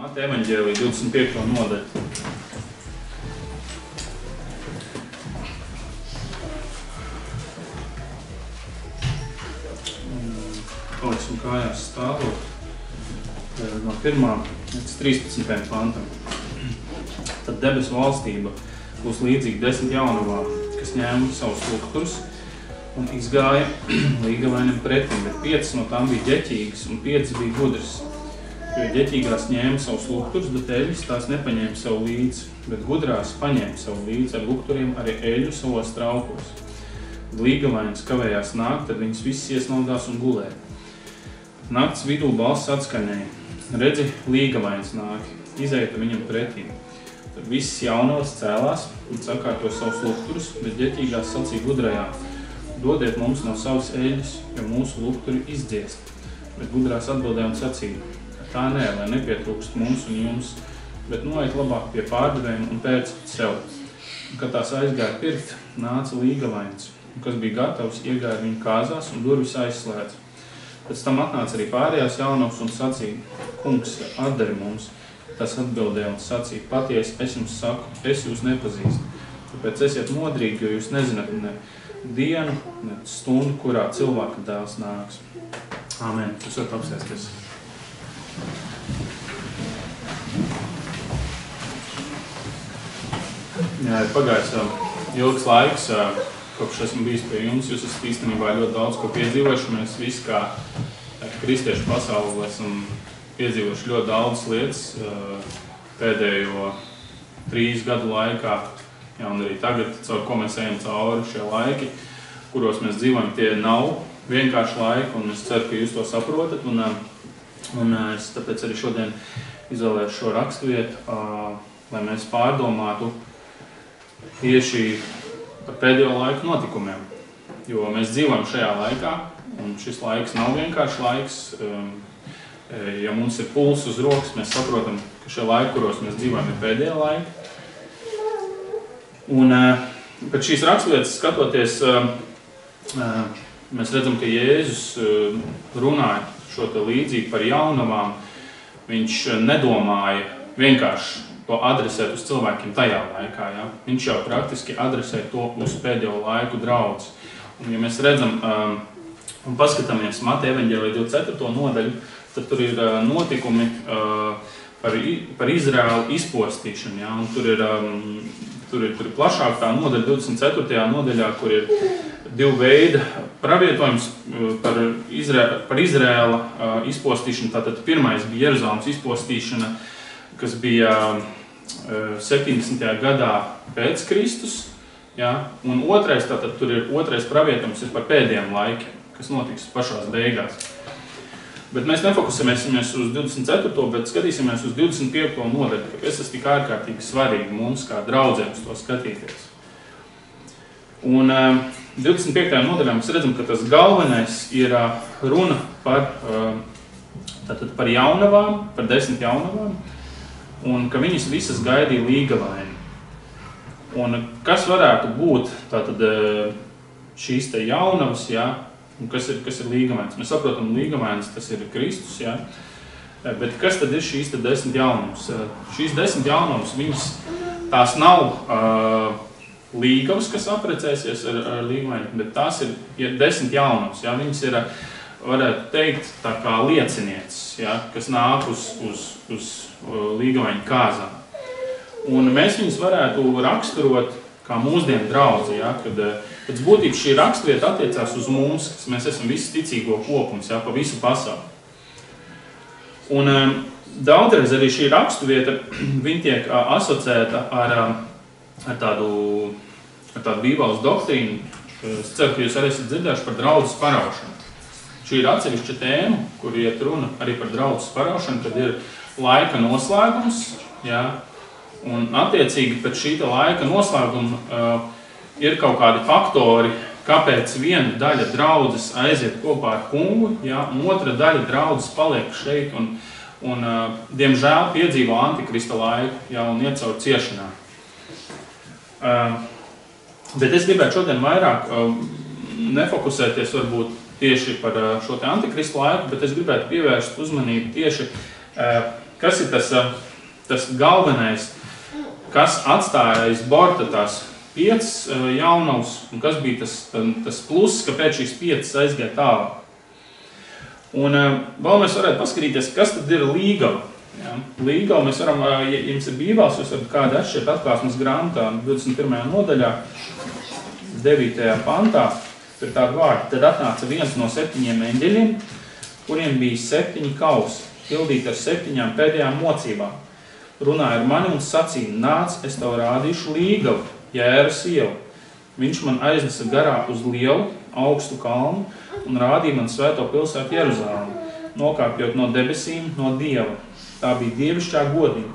Mateja evaņģēlija 25. nodaļu. Paliksim kājās stāvot no 1. līdz 13. pantam. Tad debesu valstība būs līdzīga 10 jaunavām, kas ņēma savus lukturus un izgāja līgavainam pretim, bet 5 no tām bija ģeķīgas un 5 bija gudras. Jo ģeķīgās ņēma savus lukturus, bet eļus tās nepaņēma sev līdzi, bet gudrās paņēma sev līdzi ar lukturiem arī eļu savos traukos. Kad līgavainis kavējās nākt, tad viņas visas iesnaudās un gulēja. Nakts vidū balss atskanēja. Redzi, līgavainis nāk, izeita viņam pretī. Tad visas jaunavas cēlās un sakārtoja savus lukturus, bet ģeķīgās sacīja gudrajām: dodiet mums no savas eļas, jo mūsu lukturi izdziest. Bet gudrās atbildēja un sacīja: tā nē, lai nepietrūkst mums un jums, bet noiet labāk pie pārdevējiem un pērciet sev. Un, kad tās aizgāja pirkt, nāca līgavainis, kas bija gatavs, iegāja viņu kāzās un durvis aizslēdza. Pēc tam atnāca arī pārējās jaunavas un sacīja: kungs, atdari mums. Tas atbildēja un sacīja: patiesi, es jums saku, es jūs nepazīstu. Tāpēc esiet modrīgi, jo jūs nezināt ne dienu, ne stundu, kurā cilvēka dēls nāks. Āmen. Jūs varat apsēsties. Jā, ir pagājis ilgs laiks, kopš esmu bijis pie jums. Jūs esat īstenībā ļoti daudz ko piedzīvojuši. Mēs visi kā kristiešu pasauli esam piedzīvojuši ļoti daudz lietas pēdējo 3 gadu laikā. Jā, un arī tagad, caur ko mēs ejam cauri šie laiki, kuros mēs dzīvojam, tie nav vienkārši laiki, un es ceru, ka jūs to saprotat. Un es tāpēc arī šodien izvēlēšu šo raksturvietu, lai mēs pārdomātu tieši par pēdējo laiku notikumiem. Jo mēs dzīvojam šajā laikā, un šis laiks nav vienkārši laiks. Ja mums ir puls uz rokas, mēs saprotam, ka šie laiki, kuros mēs dzīvojam, ir pēdējie laiki. Un pēc šīs raksturvietas skatoties, mēs redzam, ka Jēzus runāja šo te līdzību par jaunavām. Viņš nedomāja vienkārši to adresēt uz cilvēkiem tajā laikā. Ja? Viņš jau praktiski adresē to uz pēdējo laiku draudzi. Un ja mēs redzam un paskatāmies Mateja evaņģēlija 24. nodaļu, tad tur ir notikumi par Izraēlu izpostīšanu. Ja? Un tur ir plašāk tā nodaļa 24. nodaļā, kur ir 2 veidi pravietojums par Izraēla izpostīšanu. Tātad pirmais bija Jeruzalemes izpostīšana, kas bija 70. gadā pēc Kristus. Ja? Un otrais, tātad tur ir otrais pravietojums par pēdējiem laikiem, kas notiks pašās beigās. Bet mēs nefokusēsimies uz 24. bet skatīsimies uz 25. nodaļu, kāpēc tas tik ārkārtīgi svarīgi mums kā draudzēm uz to skatīties. Un 25. nodaļā mēs redzam, ka tas galvenais ir runa par jaunavām, par 10 jaunavām, un ka viņas visas gaidīja līgavaini. Un kas varētu būt tātad šīs te jaunavas, ja? Un kas ir līgavainis? Mēs saprotam, līgavainis tas ir Kristus, ja? Bet kas tad ir šīs te 10 jaunavas? Šīs 10 jaunavas, viņas tās nav līgavas, kas aprecēsies ar līgavaini, bet tās ir 10 jaunavas, ja? Viņas ir, varētu teikt, tā kā liecinieces, ja? Kas nāk uz līgavaini kāzām. Un mēs viņus varētu raksturot kā mūsdienu draudzi, ja? Kad pēc būtības šī raksturvieta attiecās uz mums, kas mēs esam visi ticīgo kopums, ja? Pa visu pasauli. Un daudzreiz arī šī raksturvieta, viņa tiek asociēta ar tādu bībeles doktrīnu. Es ceru, ka jūs arī esat dzirdējuši par draudzes paraušanu. Šī ir atsevišķa tēma, kur iet runa arī par draudzes paraušanu, kad ir laika noslēgums, ja? Un attiecīgi pēc šī laika noslēguma ir kaut kādi faktori, kāpēc viena daļa draudzes aiziet kopā ar kungu, ja, un otra daļa draudzes paliek šeit un diemžēl piedzīvo antikrista laiku, ja, un iet caur ciešanā. Bet es gribētu šodien vairāk nefokusēties varbūt tieši par šo te antikrista laiku, bet es gribētu pievērst uzmanību tieši kas ir tas galvenais, kas atstāja aiz borta tās 5 jaunavas, un kas bija tas pluss, kāpēc šīs 5 aizgāja tālāk. Un vēl mēs varētu paskatīties, kas tad ir līgava. Ja? Līgava mēs varam, ja jums ir bībās, jūs varat kādu atšķirt atklāsmes grāmatā 21. nodaļā, 9. pantā, tur ir tāda vārda. Tad atnāca viens no 7 eņģeļiem, kuriem bija 7 kausi, pildīti ar 7 pēdējām mocībām. Runāja ar mani un sacīja, nāc, es tev rādīšu līgavu, Jēras ielu. Viņš man aiznesa garā uz lielu, augstu kalnu un rādīja man svēto pilsētu Jeruzalemi, nokāpjot no debesīm, no Dieva. Tā bija dievišķā godība.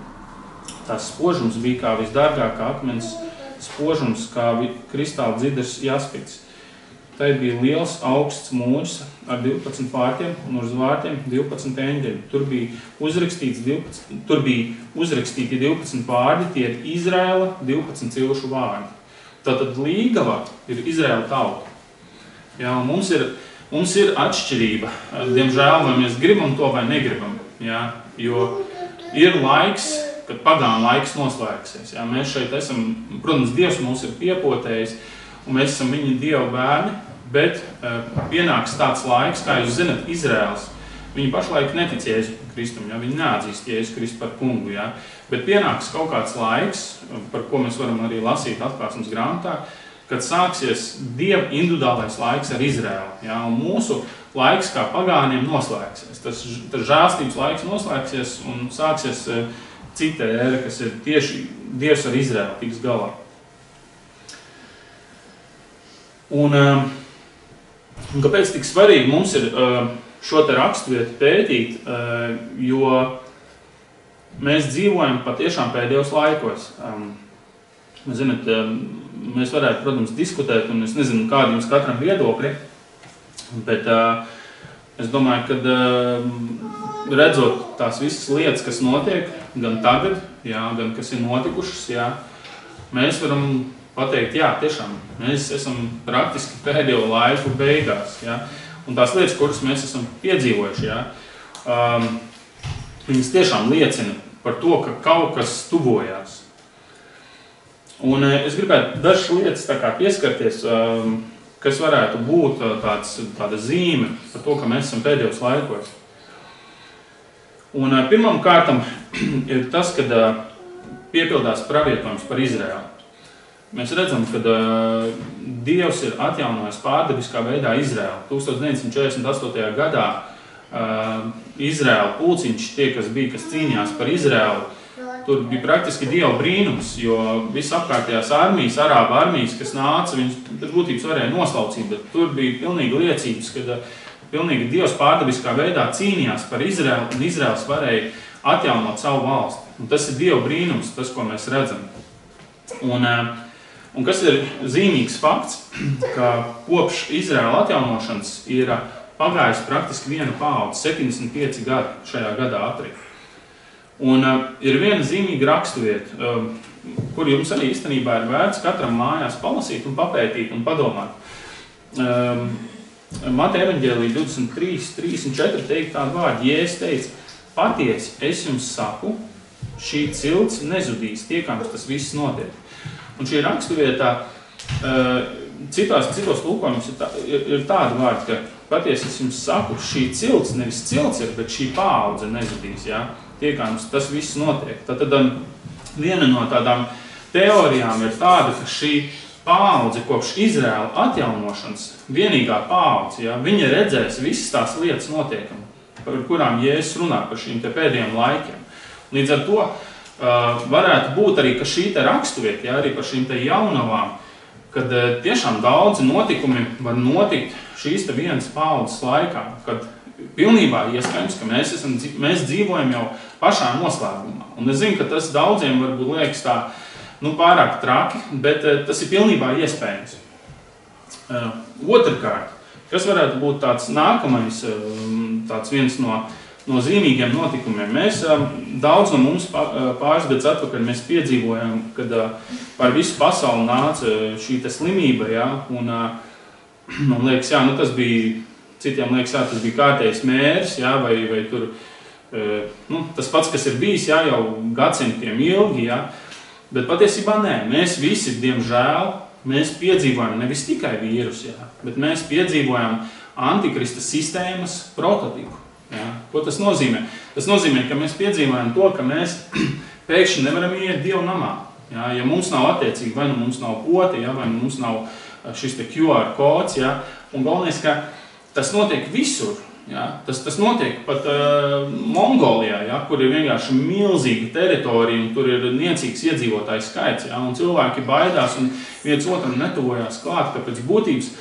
Tās spožums bija kā visdārgākā akmens spožums, kā kristāla dzidrs jaspits. Tai bija liels augsts mūris ar 12 vārtiem un uz vārtiem 12 eņģeļi. Tur bija uzrakstīti 12 vārdi, tie ir Izraēla 12 cilšu vārdi. Tātad līgava ir Izraēla tauta. Jā, mums ir atšķirība, diemžēl, vai mēs gribam to vai negribam. Jā, jo ir laiks, kad pagānu laiks noslēgsies. Jā, mēs šeit esam, protams, Dievs mūs ir piepotējis, un mēs esam viņa Dieva bērni, bet pienāks tāds laiks, kā jūs zinat, Izraels. Viņi pašlaik netic Jēzu Kristum, ja? Viņi neatzīst Jēzu Kristu par kungu. Ja? Bet pienāks kaut kāds laiks, par ko mēs varam arī lasīt atklāsmes grāmatā, kad sāksies Dieva individuālais laiks ar Izraelu. Ja? Un mūsu laiks kā pagāniem noslēgsies. Tas žēlstības laiks noslēgsies un sāksies cita ēra, kas ir tieši Dievs ar Izraelu tiks galā. Un kāpēc tik svarīgi mums ir šo te raksturvietu pētīt, jo mēs dzīvojam patiešām pēdējos laikos. Zinat, mēs varētu, protams, diskutēt, un es nezinu, kādi jums katram viedokļi, bet es domāju, ka redzot tās visas lietas, kas notiek, gan tagad, jā, gan kas ir notikušas, jā, mēs varam pateikt, jā, tiešām, mēs esam praktiski pēdējo laiku beigās, jā, un tās lietas, kuras mēs esam piedzīvojuši, jā, viņas tiešām liecina par to, ka kaut kas tuvojās. Un es gribētu dažas lietas tā kā pieskarties, kas varētu būt tāda zīme par to, ka mēs esam pēdējos laikos. Un pirmam kārtam ir tas, kad piepildās pravietojums par Izraēlu. Mēs redzam, ka Dievs ir atjaunojis pārdabiskā veidā Izraēlu. 1948. gadā Izraēla pulciņš, tie, kas cīnījās par Izraēlu, tur bija praktiski Dieva brīnums, jo visapkārtējās armijas, arābu armijas, kas nāca, viņas būtības varēja noslaucīt, bet tur bija pilnīgi liecības, kad pilnīgi Dievs pārdabiskā veidā cīnījās par Izraēlu, un Izraels varēja atjaunot savu valsti. Un tas ir Dieva brīnums, tas, ko mēs redzam. Un kas ir zīmīgs fakts, ka kopš Izraēla atjaunošanas ir pagājis praktiski viena paudze, 75 gadi šajā gadā atri. Un ir viena zīmīga raksturvieta, kur jums arī īstenībā ir vērts katram mājās palasīt un papētīt un padomāt. Mateja evaņģēlija 23:34 teikt tādu vārdu, Jēzus teica, patiesi, es jums saku, šī cilts nezudīs, tiekams tas viss notiek. Un šī raksturvietā citos tulkojumos ir tāda vārda, ka patiesi es jums saku, šī cilts, nevis cilts ir, bet šī paudze nezudīs, ja? Tiekams tas viss notiek. Tad viena no tādām teorijām ir tāda, ka šī paudze kopš Izraēla atjaunošanas, vienīgā paudze, ja, viņa redzēs visas tās lietas notiekam, par kurām Jēzus runā par šīm te pēdējiem laikiem. Līdz ar to varētu būt arī, ka šī te raksturvieta, ja, arī par šīm te jaunavām, kad tiešām daudzi notikumi var notikt šīs te vienas paudzes laikā, kad pilnībā iespējams, ka mēs dzīvojam jau pašā noslēgumā. Un es zinu, ka tas daudziem varbūt liekas tā, pārāk traki, bet tas ir pilnībā iespējams. Otrkārt, kas varētu būt tāds nākamais, tāds viens no zīmīgiem notikumiem. Mēs daudz no mums pāris gadus atpakaļ mēs piedzīvojam, kad par visu pasauli nāca šī te slimība, ja, un man liekas, jā, tas bija, citiem liekas, jā, tas bija kārtējs mērs, jā, vai tur tas pats, kas ir bijis, jā, jau gadsimtiem ilgi, jā, bet patiesībā nē, mēs visi, diemžēl, mēs piedzīvojam nevis tikai vīrusu, jā, bet mēs piedzīvojam antikrista sistēmas prototipu. Jā. Ko tas nozīmē? Tas nozīmē, ka mēs piedzīvojam to, ka mēs pēkšņi nevaram iet Dievu namā. Jā. Ja mums nav attiecīgi, vai nu mums nav poti, jā, vai nu mums nav šis te QR kods, jā, un galvenais, ka tas notiek visur. Jā. Tas notiek pat Mongolijā, jā, kur ir vienkārši milzīga teritorija, un tur ir niecīgs iedzīvotāju skaits, jā, un cilvēki baidās un viens otram netuvojās klāt, ka pēc būtības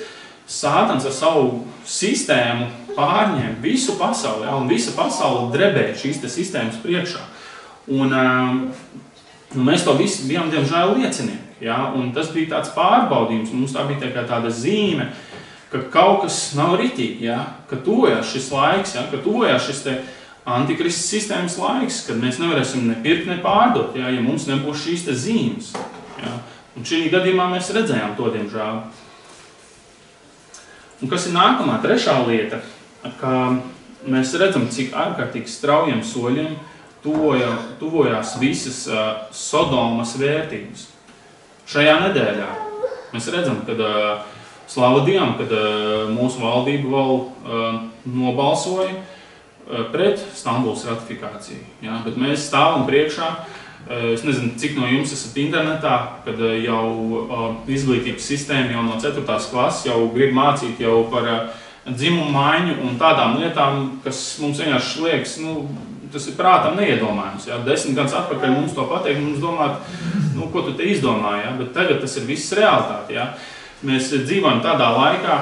Sātans ar savu sistēmu pārņem visu pasauli, jā, un visa pasaule drebē šīs te sistēmas priekšā. Un mēs to visi bijām, diemžēl, liecinieki, jā, un tas bija tāds pārbaudījums, mums tā bija kā tāda zīme, ka kaut kas nav ritīgi, jā, ka tuvojās šis laiks, jā, ka tuvojās šis te antikristas sistēmas laiks, kad mēs nevarēsim ne pirkt, ne pārdot, jā, ja mums nebūs šīs te zīmes. Jā. Un šī gadījumā mēs redzējām to, diemžēl. Un kas ir nākamā, trešā lieta, ka mēs redzam, cik ārkārtīgi straujiem soļiem tuvojās visas Sodomas vērtības. Šajā nedēļā mēs redzam, kad slavu Dievam, kad mūsu valdība vēl nobalsoja pret Stambulas ratifikāciju. Ja? Bet mēs stāvam priekšā, es nezinu, cik no jums esat internetā, kad jau izglītības sistēma jau no 4. klases jau grib mācīt jau par dzimumu maiņu un tādām lietām, kas mums vienkārši liekas, tas ir prātam neiedomājums. Ja? 10 gadus atpakaļ mums to pateikt, mums domāt, ko tu te izdomāji, ja? Bet tagad tas ir viss realitāte. Ja? Mēs dzīvojam tādā laikā,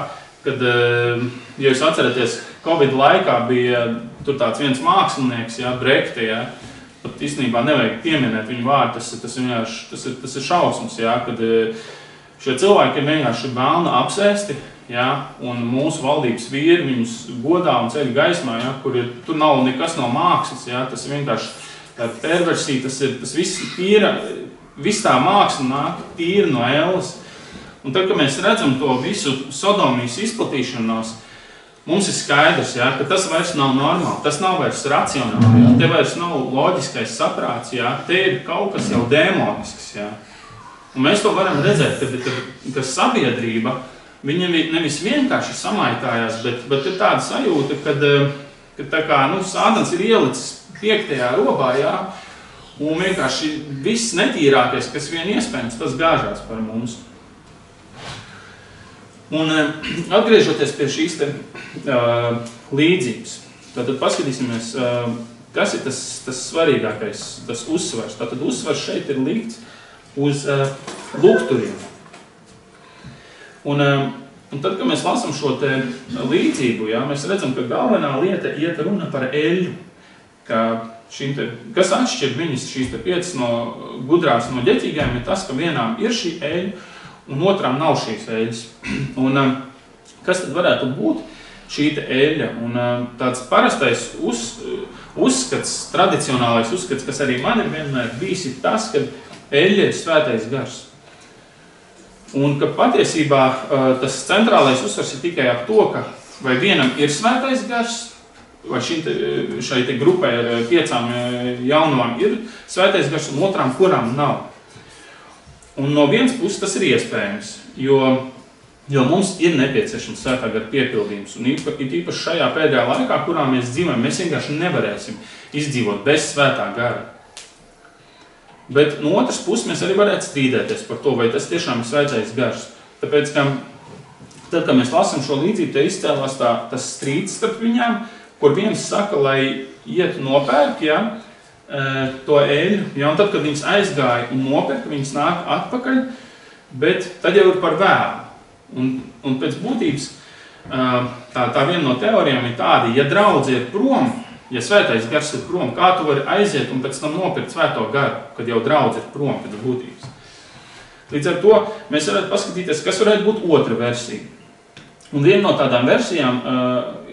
kad, ja jūs atceraties, Covid laikā bija tur tāds viens mākslinieks, ja, Brekte, ja, pat īstenībā nevajag pieminēt viņu vārdu, tas ir šausmas, ja, kad šie cilvēki ir vienkārši velna apsēsti, ja, un mūsu valdības vīri viņus godā un ceļ gaismā, ja, tur nav nekas no mākslas, ja, tas ir vienkārši perversija, tas viss tīra, viss tā māksla nāk tīra no ēles. Un tad, kad mēs redzam to visu sodomijas izplatīšanos, mums ir skaidrs, ja, ka tas vairs nav normāli, tas nav vairs racionāli, ja, te vairs nav loģiskais saprāts, ja, te ir kaut kas jau dēmonisks. Ja. Un mēs to varam redzēt, ka sabiedrība, viņa nevis vienkārši samaitājās, bet ir tāda sajūta, kad tā kā, Sātans ir ielicis 5. robā, ja, un vienkārši viss netīrākais, kas vien iespējams, tas gāžās par mums. Un atgriežoties pie šīs te līdzības, tad paskatīsimies, kas ir tas svarīgākais, tas uzsvars. Tātad uzsvars šeit ir likts uz lukturiem. Un tad, kad mēs lasam šo te līdzību, ja, mēs redzam, ka galvenā lieta iet runa par eļļu, kas atšķir viņas šīs te 5 no gudrās no ģeķīgajām, ir tas, ka vienām ir šī eļļa, un otrām nav šīs eļļas. Un kas tad varētu būt šī eļļa? Un tāds parastais uzskats, tradicionālais uzskats, kas arī man ir vienmēr bijis, ir tas, ka eļļa ir svētais gars. Un ka patiesībā tas centrālais uzsvars ir tikai ap to, ka vai vienam ir svētais gars, vai šai te grupai ar 5 jaunavām ir svētais gars, un otrām, kurām nav. Un no vienas puses tas ir iespējams, jo mums ir nepieciešams svētā gara piepildījums. Un īpaši šajā pēdējā laikā, kurā mēs dzīvojam, mēs vienkārši nevarēsim izdzīvot bez svētā gara. Bet no otras puses mēs arī varētu strīdēties par to, vai tas tiešām ir svētais gars. Tāpēc, ka tad, kad mēs lasam šo līdzību, te izcēlās tas strīds starp viņām, kur viens saka, lai iet nopērk, ja, to eļļu, ja, un tad, kad viņas aizgāja un nopirka, viņas nāk atpakaļ, bet tad jau ir par vēlu. Un pēc būtības tā viena no teorijām ir tāda, ja draudze ir prom, ja svētais gars ir prom, kā tu vari aiziet un pēc tam nopirkt svēto garu, kad jau draudze ir prom pēc būtības. Līdz ar to mēs varētu paskatīties, kas varētu būt otra versija. Un viena no tādām versijām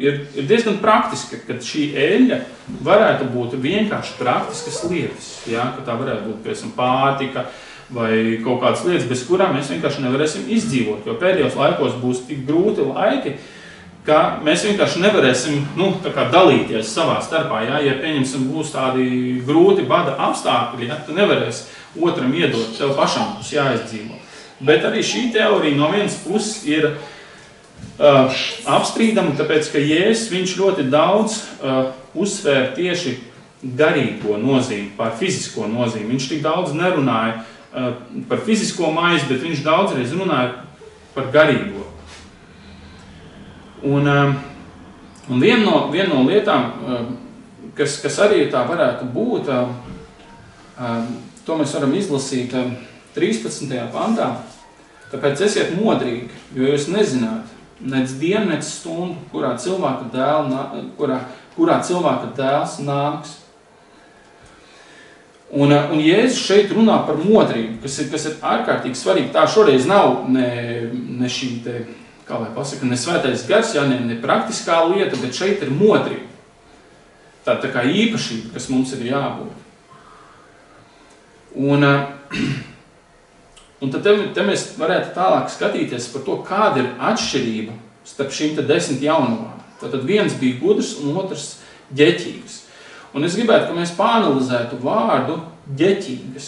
ir diezgan praktiska, kad šī eļļa varētu būt vienkārši praktiskas lietas, ja? Ka tā varētu būt, piemēram, pārtika vai kaut kādas lietas, bez kurām mēs vienkārši nevarēsim izdzīvot, jo pēdējos laikos būs tik grūti laiki, ka mēs vienkārši nevarēsim tā kā dalīties savā starpā. Ja pieņemsim, būs tādi grūti bada apstākļi, tu nevarēsi otram iedot, tev pašam būs jāizdzīvo. Bet arī šī teorija no vienas puses ir apstrīdama, tāpēc, ka Jēzus viņš ļoti daudz uzsvēra tieši garīgo nozīmi pār fizisko nozīmi. Viņš tik daudz nerunāja par fizisko maizi, bet viņš daudzreiz runāja par garīgo. Un viena no lietām, kas arī tā varētu būt, to mēs varam izlasīt 13. pantā. Tāpēc esiet modrīgi, jo jūs nezināt, nec dienu, nec stundu, kurā cilvēka dēls nāks. Un Jēzus šeit runā par modrību, kas ir ārkārtīgi svarīgi. Tā šoreiz nav ne šī te, kā lai pasaka, ne svētais gars, ne praktiskā lieta, bet šeit ir modrība. Tā kā īpašība, kas mums ir jābūt. Un tad te mēs varētu tālāk skatīties par to, kāda ir atšķirība starp šīm 10 jaunavām. Tātad viens bija gudrs un otrs ģeķīgs. Un es gribētu, ka mēs pāanalizētu vārdu ģeķīgas.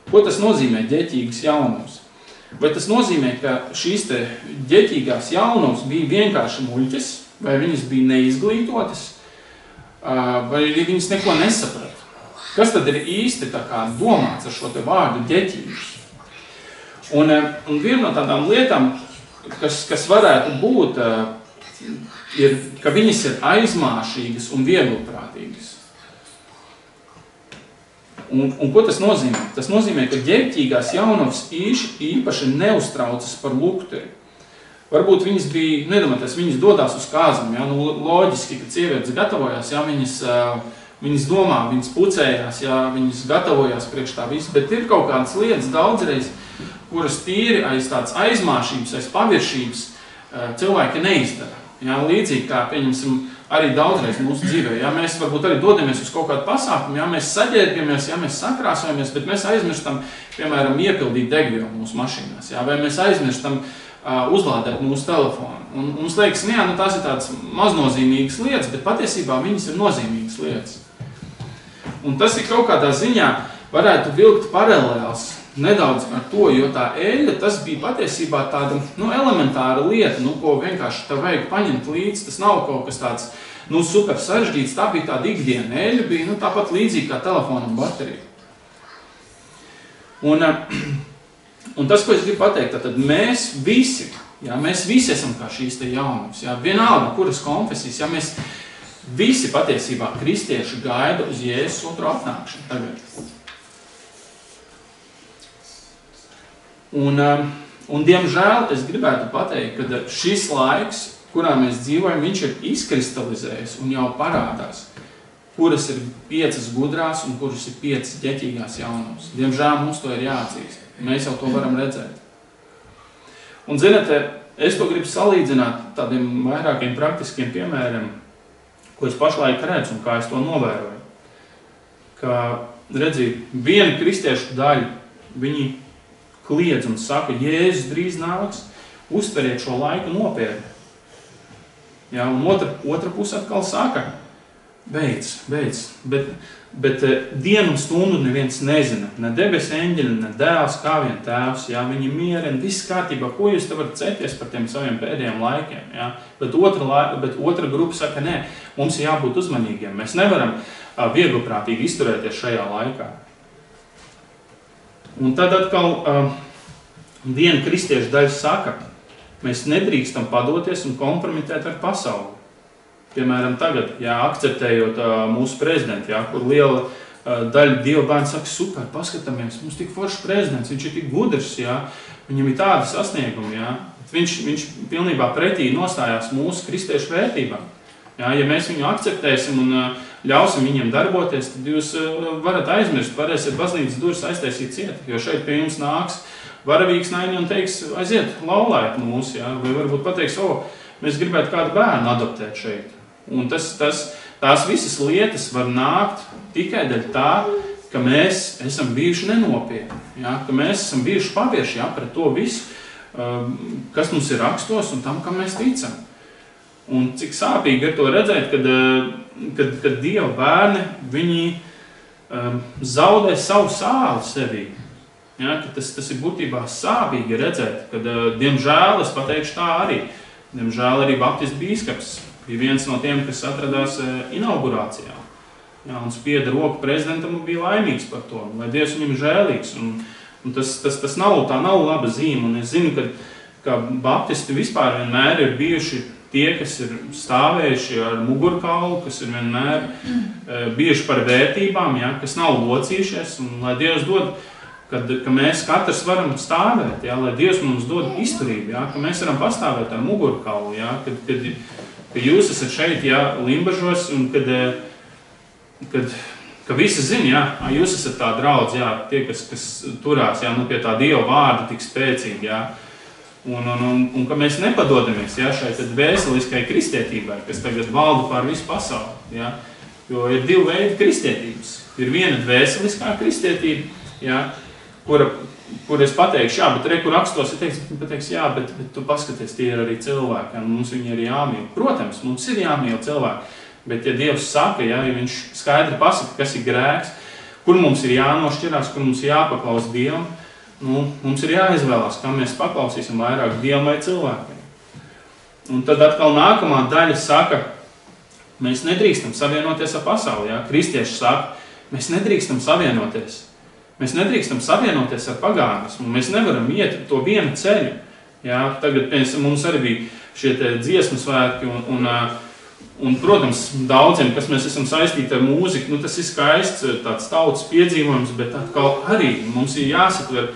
Ko tas nozīmē ģeķīgas jaunavas? Vai tas nozīmē, ka šīs te ģeķīgās jaunavas bija vienkārši muļķis, vai viņas bija neizglītotas, vai viņas neko nesaprata? Kas tad ir īsti tā kā domāts ar šo te vārdu ģeķīgas? Un viena no tādām lietām, kas varētu būt, ir, ka viņas ir aizmāšīgas un vieglprātīgas. Un ko tas nozīmē? Tas nozīmē, ka ģeķīgās jaunavas īpaši neuztraucas par lukteri. Varbūt viņas bija, nedomāties, viņas dodās uz kāzam, loģiski, ka sievietes gatavojās, viņas domā, viņas pucējās, viņas gatavojās priekš tā visu, bet ir kaut kādas lietas daudzreiz, kuras tīri aiz tādas aizmāšības, aiz paviršības cilvēki neizdara. Līdzīgi kā, pieņemsim, arī daudzreiz mūsu dzīvē. Mēs varbūt arī dodamies uz kaut kādu pasākumu, mēs saģērbjamies, mēs sakrāsojamies, bet mēs aizmirstam, piemēram, iepildīt degvielu mūsu mašīnās, vai mēs aizmirstam uzlādēt mūsu telefonu. Un mums liekas, tās ir tādas maznozīmīgas lietas, bet patiesībā viņas ir nozīmīgas lietas. Un tas ir kaut kādā ziņā varētu vilkt paralēls nedaudz ar to, jo tā eļļa, tas bija patiesībā tāda elementāra lieta, ko vienkārši tev vajag paņemt līdzi. Tas nav kaut kas tāds super sarežģīts, tā bija tāda ikdiena. Eļļa bija tāpat līdzīgi kā telefonam baterija. Un tas, ko es gribu pateikt, tad mēs visi esam kā šīs te jaunavas. Vienalga, kuras konfesijas, mēs visi patiesībā kristieši gaida uz Jēzus otro atnākšanu tagad. Un diemžēl es gribētu pateikt, ka šis laiks, kurā mēs dzīvojam, viņš ir izkristalizējis un jau parādās, kuras ir 5 gudrās un kuras ir 5 ģeķīgās jaunavas. Diemžēl mums to ir jāatzīst. Mēs jau to varam redzēt. Un, zināt, es to gribu salīdzināt tādiem vairākiem praktiskiem piemēriem, ko es pašlaik redzu un kā es to novēroju. Ka, redzīt, viena kristiešu daļa, viņi kliedz un saka, Jēzus drīz nāks, uztveriet šo laiku nopietni. Un otra puse atkal saka, beidz, bet dienu un stundu neviens nezina, ne debes eņģeļi, ne dēls, kā vien tēvs, viņi mierina, viss kārtībā, ko jūs te varat cepties par tiem saviem pēdējiem laikiem, Bet otra grupa saka, nē, mums ir jābūt uzmanīgiem, mēs nevaram vieglprātīgi izturēties šajā laikā. Un tad atkal viena kristiešu daļa saka, mēs nedrīkstam padoties un kompromitēt ar pasauli. Piemēram, tagad, akceptējot mūsu prezidentu, kur liela daļa Dieva bērni saka, super, paskatāmies, mums tik foršs prezidents, viņš ir tik gudrs, viņam ir tādi sasniegumi, viņš pilnībā pretī nostājās mūsu kristiešu vērtībām. Ja mēs viņu akceptēsim un ļausim viņiem darboties, tad jūs varat aizmirst, varēsiet baznīcas durvis aiztaisīt ciet, jo šeit pie jums nāks varavīgs naini un teiks, aiziet, laulājiet mūs, vai varbūt pateiks, mēs gribētu kādu bērnu adoptēt šeit. Un tās visas lietas var nākt tikai dēļ tā, ka mēs esam bijuši nenopietni, ka mēs esam bijuši pavieši pret to visu, kas mums ir rakstos un tam, kam mēs ticam. Un cik sāpīgi ir to redzēt, kad Dieva bērni, viņi zaudē savu sāli sevī. Ja, tas ir būtībā sāpīgi redzēt, kad, diemžēl, es pateikšu tā arī, diemžēl arī baptistu bīskaps bija viens no tiem, kas atradās inaugurācijā. Ja, un spieda roku prezidentam un bija laimīgs par to, lai Dievs viņam žēlīgs. Un tas nav laba zīme. Un es zinu, ka baptisti vispār vienmēr ir bijuši tie, kas ir stāvējuši ar mugurkaulu, kas ir vienmēr bijuši par vērtībām, ja, kas nav locījušies. Un lai Dievs dod, ka mēs katrs varam stāvēt, ja, lai Dievs mums dod izturību, ja, ka mēs varam pastāvēt ar mugurkaulu, ja, kad jūs esat šeit, ja, Limbažos, un ka visi zina, ja, jūs esat tā draudz, ja, tie, kas turās, ja, pie tā Dieva vārda tik spēcīgi, ja, un ka mēs nepadodamies, ja, šai dvēseliskai kristietībai, kas tagad valda pār visu pasauli, ja, jo ir divi veidi kristietības. Ir viena dvēseliskā kristietība, ja, kur es pateikšu, jā, bet kur rakstos, pateiks, jā, bet tu paskaties, tie ir arī cilvēki, ja, mums viņi ir jāmīl. Protams, mums ir jāmīl cilvēki, bet ja Dievs saka, ja viņš skaidri pasaka, kas ir grēks, kur mums ir jānošķirās, kur mums jāpaklaus Dievam, mums ir jāizvēlās, kam mēs paklausīsim vairāk Dievam vai cilvēkiem. Un tad atkal nākamā daļa saka, mēs nedrīkstam savienoties ar pasauli, ja, kristieši saka, mēs nedrīkstam savienoties. Mēs nedrīkstam savienoties ar pagānismu, mēs nevaram iet to vienu ceļu. Ja? Tagad mums arī bija šie dziesmu svētki un, protams, daudziem, kas mēs esam saistīti ar mūziku, tas ir skaists tāds tautas piedzīvojums, bet atkal arī mums ir jāsatver,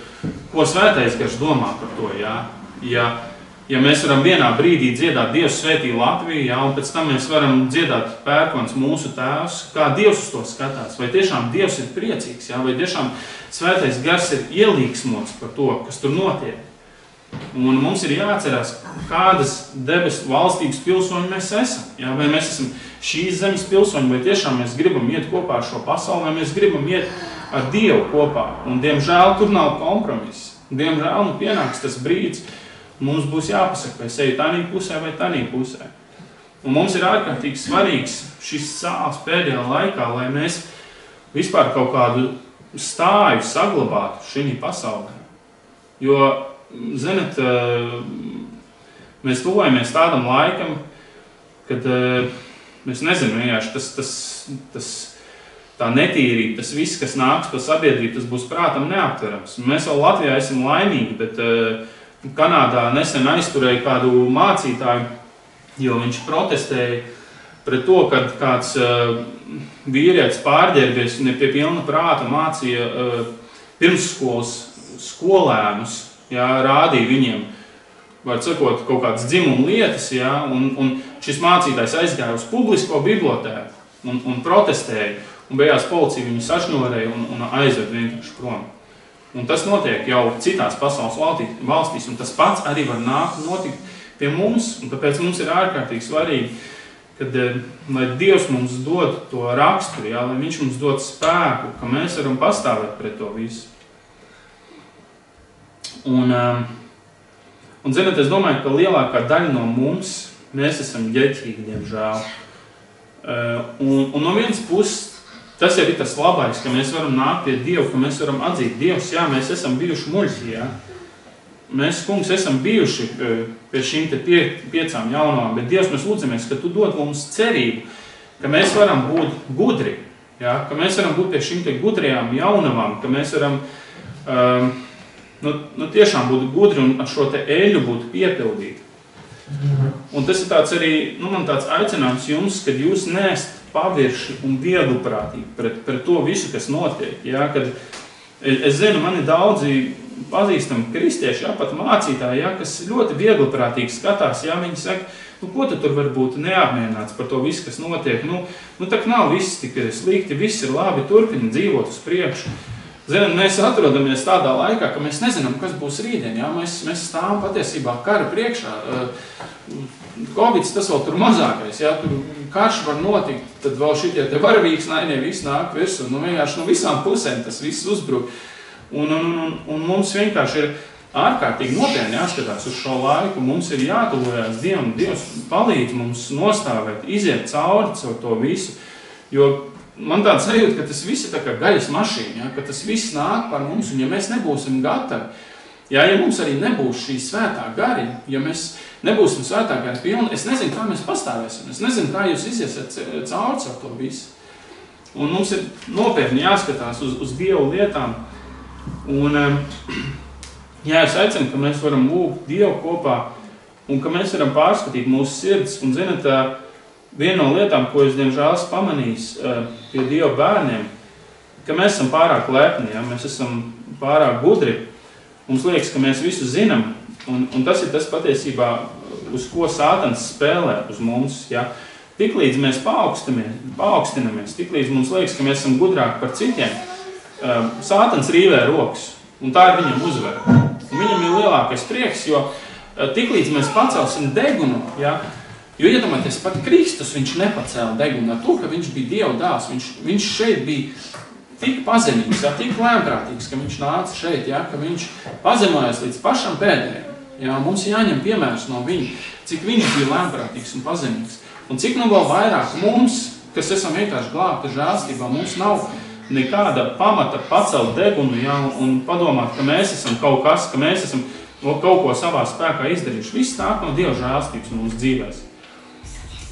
ko svētais gars domā par to. Ja? Ja mēs varam vienā brīdī dziedāt Dievs svētī Latviju, ja, un pēc tam mēs varam dziedāt pērkons mūsu tēvs, kā Dievs uz to skatās, vai tiešām Dievs ir priecīgs, ja, vai tiešām svētais gars ir ielīgsmots par to, kas tur notiek. Un mums ir jāatcerās, kādas debesu valstības pilsoņi mēs esam. Ja, vai mēs esam šīs zemes pilsoņi, vai tiešām mēs gribam iet kopā ar šo pasauli, vai mēs gribam iet ar Dievu kopā. Un, diemžēl, tur nav kompromiss. Diemžēl, pienāks tas brīdis, mums būs jāpasaka, vai seju tanī pusē vai tanī pusē. Un mums ir ārkārtīgi svarīgs šis sāls pēdējā laikā, lai mēs vispār kaut kādu stāju saglabātu šī pasaulē. Jo, zinat, mēs tuvojamies tādam laikam, kad mēs nezinām vienkārši tā netīrība, tas viss, kas nāks pa sabiedrību, tas būs prātam neaptverams. Mēs vēl Latvijā esam laimīgi, bet Kanādā nesen aizturēja kādu mācītāju, jo viņš protestēja pret to, kad kāds vīrietis pārģērbies un pie pilna prāta mācīja pirmsskolas skolēnus, ja, rādīja viņiem, var sakot, kaut kādas dzimuma lietas, ja, un šis mācītājs aizgāja uz publisko bibliotēku un protestēja, un beigās policija viņu sašnorēja un aizved vienkārši prom. Un tas notiek jau citās pasaules valstīs, un tas pats arī var notikt pie mums, un tāpēc mums ir ārkārtīgi svarīgi, kad, lai Dievs mums dod to raksturu, ja, lai viņš mums dod spēku, ka mēs varam pastāvēt pret to visu. Un zināt, es domāju, ka lielākā daļa no mums, mēs esam ģeķīgi, diemžēl. Un no vienas puses, tas jau ir tas labais, ka mēs varam nākt pie Dievu, ka mēs varam atzīt Dievs, jā, mēs esam bijuši muļķi, jā. Mēs, kungs, esam bijuši pie šīm te 5 jaunām, bet Dievs, mēs lūdzamies, ka tu dod mums cerību, ka mēs varam būt gudri, jā, ka mēs varam būt pie šīm te gudrajām jaunavām, ka mēs varam tiešām būt gudri un ar šo te eļu būt piepildīti. Un tas ir tāds arī, man tāds aicinājums jums, kad jūs neesat pavirši un viegliprātīgi pret to visu, kas notiek. Ja, kad es zinu, man ir daudzi pazīstami kristieši, ja, pat mācītāji, ja, kas ļoti viegliprātīgi skatās, ja, viņi saka, ko tu tur var būt neapmierināts par to visu, kas notiek. Tak nav viss tik slikti, viss ir labi, turpini dzīvot uz priekšu. Zināt, mēs atrodamies tādā laikā, ka mēs nezinām, kas būs rītdien. Ja? Mēs stāvam patiesībā kara priekšā. Covids tas vēl tur mazākais. Ja? Tur karš var notikt, tad vēl šitie te varavīgs nainie viss nāk virsū. Vienkārši no visām pusēm tas viss uzbruk. Un mums vienkārši ir ārkārtīgi nopietni jāskatās uz šo laiku. Mums ir jātuvojās Dievam. Dievs palīdz mums nostāvēt, iziet cauri to visu. Jo man tāds sajūta, ka tas viss ir tā kā gaļas mašīna, ja? Ka tas viss nāk par mums, un ja mēs nebūsim gatavi, ja mums arī nebūs šī svētā gari, ja mēs nebūsim svētā gari pilni, es nezinu, kā mēs pastāvēsim, es nezinu, kā jūs iziesiet cauri to visu. Un mums ir nopietni jāskatās uz Dievu lietām, un es aicinu, ka mēs varam lūgt Dievu kopā, un ka mēs varam pārskatīt mūsu sirds, un zināt, viena no lietām, ko es diemžēl esmu pamanījis pie Dieva bērniem, ka mēs esam pārāk lepni, ja? Mēs esam pārāk gudri. Mums liekas, ka mēs visu zinām, un tas ir tas patiesībā, uz ko Sātans spēlē uz mums. Ja? Tiklīdz mēs paaugstinamies, tiklīdz mums liekas, ka mēs esam gudrāki par citiem, Sātans rīvē rokas, un tā ir viņam uzvara. Un viņam ir lielākais prieks, jo tiklīdz mēs pacelsim degunu, ja? Jo iedomājieties, pat Kristus viņš nepacēla degunu ar to, ka viņš bija Dieva dēls. Viņš šeit bija tik pazemīgs, ja, tik lēmprātīgs, ka viņš nāca šeit, ja, ka viņš pazemojās līdz pašam pēdējiem. Ja, mums jāņem piemērs no viņa, cik viņš bija lēmprātīgs un pazemīgs. Un cik nu vēl vairāk mums, kas esam vienkārši glābti žēlstībā, mums nav nekāda pamata pacelt degunu, ja, un padomāt, ka mēs esam kaut kas, ka mēs esam kaut ko savā spēkā izdarījuši. Viss nāk no Dieva žēlstības mūsu dzīvēs.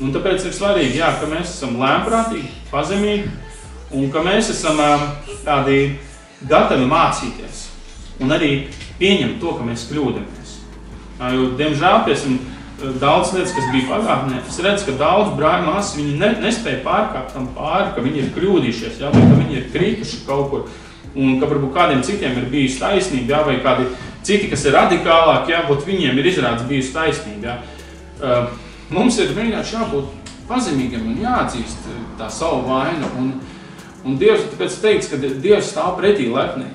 Un tāpēc ir svarīgi, jā, ka mēs esam lēmprātīgi, pazemīgi, un ka mēs esam tādi gatavi mācīties un arī pieņemt to, ka mēs kļūdamies. Jo, diemžēl, piemēram, daudz lietas, kas bija pagātnē, es redzu, ka daudz brāļu māsas, viņi nespēja pārkāpt tam pāri, ka viņi ir kļūdījušies, jā, vai ka viņi ir krītuši kaut kur, un ka varbūt kādiem citiem ir bijusi taisnība, jā, vai kādi citi, kas ir radikālāki, jā, būt viņiem ir izrādes bijusi taisnība. Jā. Mums ir vienkārši jābūt pazemīgiem un jāatzīst tā savu vainu. Un Dievs tāpēc teiks, ka Dievs stāv pretī lepniem.